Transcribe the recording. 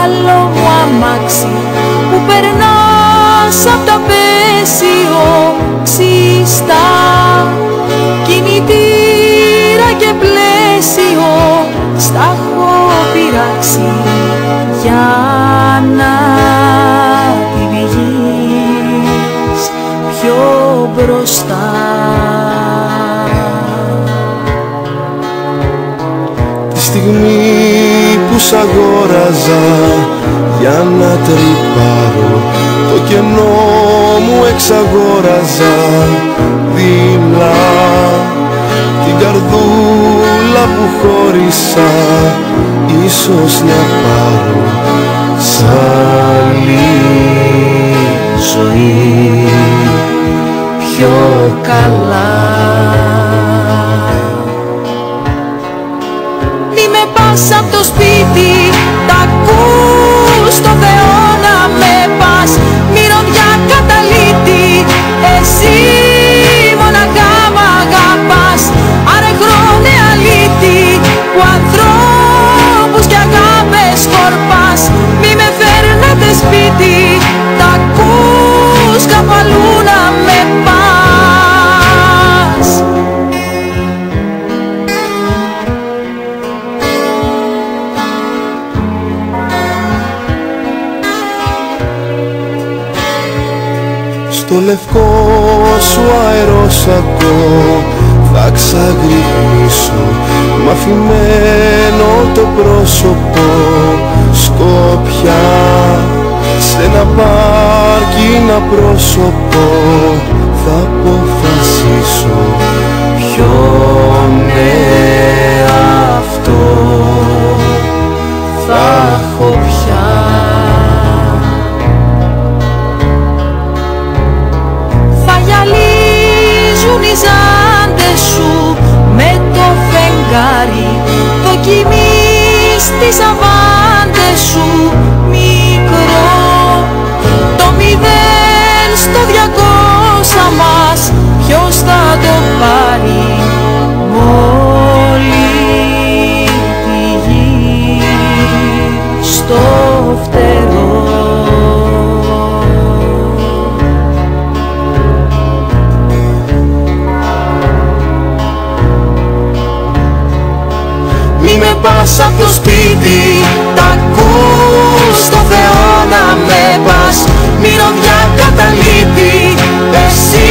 καλό μου αμάξι που περνάς απ' τα πέσιο ξυστά, κινητήρα και πλαίσιο στα έχω πειράξει για να τη βγεις πιο μπροστά. Τη στιγμή που σ' αγόραζα για να τρυπάρω, το κενό μου εξαγόραζα δειλά. Την καρδούλα που χώρισα ίσως να πάρω σ' άλλη ζωή πιο καλά. Μη με πας απ' το σπίτι, τ' ακούς το Θεό να με πας, μυρωδιά καταλήτη, εσύ μοναχά μ' αγαπάς. Άρε χρόνε αλήτη που ανθρώπους κι αγάπες σκορπάς. Μη με φέρνετε σπίτι, τ' ακούς κάπου αλλού να με πας. Στο λευκό σου αερόσακο θα ξαγρυπνήσω, μ' αφημένο το πρόσωπο σκόπια, σε ένα πάρκινγκ πρόσωπο θα αποφασίσω ποιον εαυτό θα έχω πια. Γυαλίζουν οι ζάντες σου με το φεγγάρι, δοκιμείς τις αβάντες σου μικρό. Το 0 στο 200 μας ποιος θα το πάρει, όλη τη γη στο φτερό. Μη με πας απ' το σπίτι, τ' ακούς το Θεό να με πας, μυρωδιά καταλήτη, εσύ